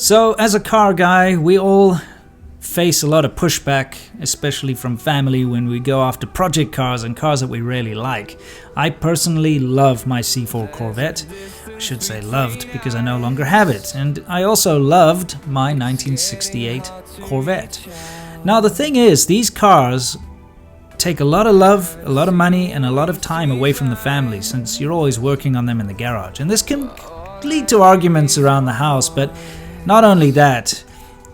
So as a car guy, we all face a lot of pushback, especially from family when we go after project cars and cars that we really like. I personally love my C4 Corvette. I should say loved because I no longer have it. And I also loved my 1968 Corvette. Now the thing is, these cars take a lot of love, a lot of money and a lot of time away from the family since you're always working on them in the garage. And this can lead to arguments around the house, but not only that,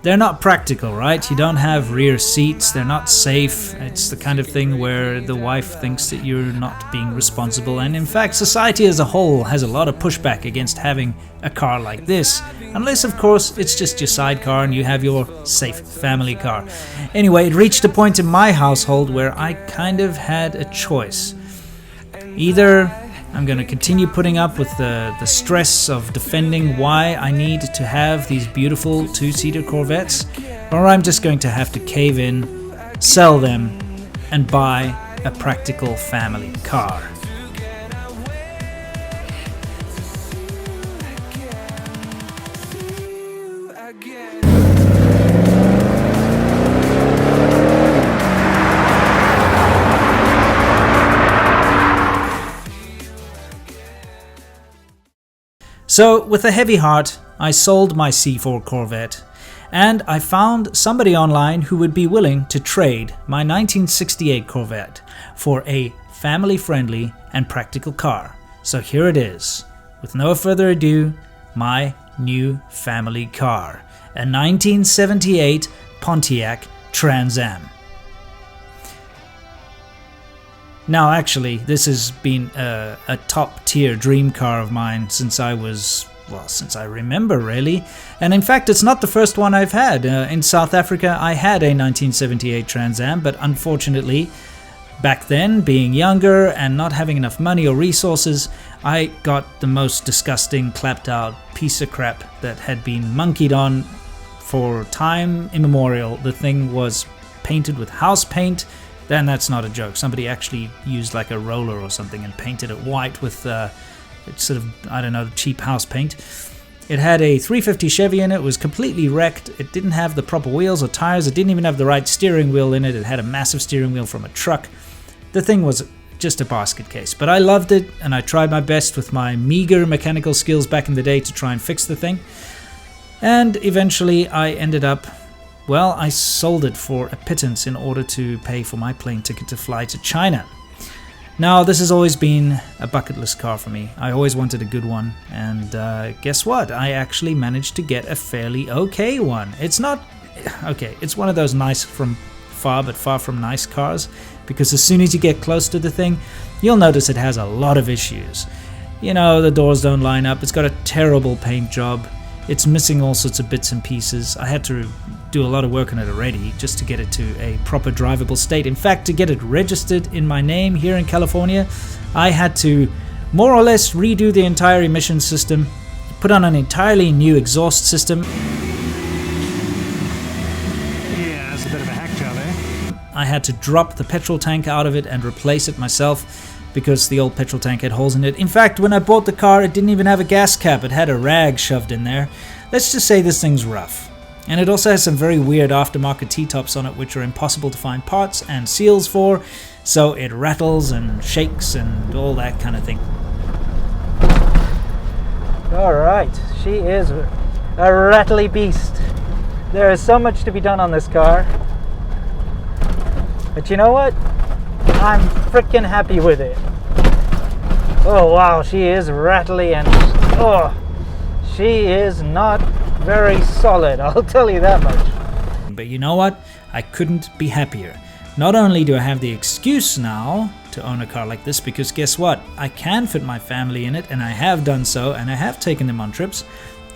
they're not practical, right? You don't have rear seats, they're not safe. It's the kind of thing where the wife thinks that you're not being responsible, and in fact society as a whole has a lot of pushback against having a car like this, unless of course it's just your sidecar and you have your safe family car. Anyway, it reached a point in my household where I kind of had a choice. Either I'm going to continue putting up with the stress of defending why I need to have these beautiful two-seater Corvettes, or I'm just going to have to cave in, sell them, and buy a practical family car. So, with a heavy heart, I sold my C4 Corvette, and I found somebody online who would be willing to trade my 1968 Corvette for a family-friendly and practical car. So here it is, with no further ado, my new family car, a 1978 Pontiac Trans Am. Now actually, this has been a top-tier dream car of mine since I remember really. And in fact, it's not the first one I've had. In South Africa, I had a 1978 Trans Am, but unfortunately, back then, being younger and not having enough money or resources, I got the most disgusting, clapped-out piece of crap that had been monkeyed on for time immemorial. The thing was painted with house paint. Then that's not a joke. Somebody actually used like a roller or something and painted it white with sort of, I don't know, cheap house paint. It had a 350 Chevy in it. It was completely wrecked. It didn't have the proper wheels or tires. It didn't even have the right steering wheel in it. It had a massive steering wheel from a truck. The thing was just a basket case. But I loved it, and I tried my best with my meager mechanical skills back in the day to try and fix the thing. And eventually I ended up, well, I sold it for a pittance in order to pay for my plane ticket to fly to China. Now, this has always been a bucket list car for me. I always wanted a good one, and guess what? I actually managed to get a fairly okay one. It's not okay. It's one of those nice from far, but far from nice cars, because as soon as you get close to the thing, you'll notice it has a lot of issues. You know, the doors don't line up. It's got a terrible paint job. It's missing all sorts of bits and pieces. I had to do a lot of work on it already just to get it to a proper drivable state. In fact, to get it registered in my name here in California, I had to more or less redo the entire emission system, put on an entirely new exhaust system. Yeah, that's a bit of a hack job, eh? I had to drop the petrol tank out of it and replace it myself because the old petrol tank had holes in it. In fact, when I bought the car, it didn't even have a gas cap. It had a rag shoved in there. Let's just say this thing's rough. And it also has some very weird aftermarket T-tops on it which are impossible to find parts and seals for, so it rattles and shakes and all that kind of thing. Alright, she is a rattly beast. There is so much to be done on this car. But you know what? I'm freaking happy with it. Oh wow, she is rattly and she is not very solid, I'll tell you that much. But you know what? I couldn't be happier. Not only do I have the excuse now to own a car like this, because guess what? I can fit my family in it, and I have done so, and I have taken them on trips,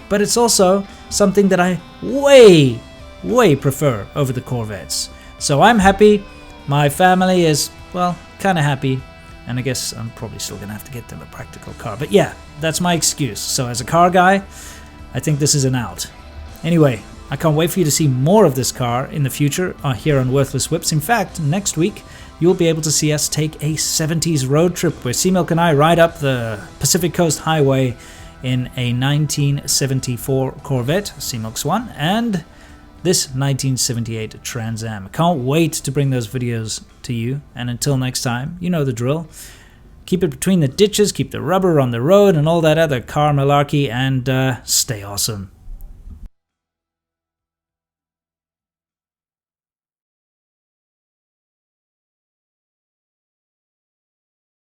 but it's also something that I way prefer over the Corvettes. So I'm happy. My family is, well, kind of happy. And I guess I'm probably still going to have to get them a practical car. But yeah, that's my excuse. So as a car guy, I think this is an out. Anyway, I can't wait for you to see more of this car in the future here on Worthless Whips. In fact, next week, you'll be able to see us take a 70s road trip where C-Milk and I ride up the Pacific Coast Highway in a 1974 Corvette CMOX 1 and this 1978 Trans Am. Can't wait to bring those videos to you, and until next time, you know the drill. Keep it between the ditches, keep the rubber on the road and all that other car malarkey, and stay awesome.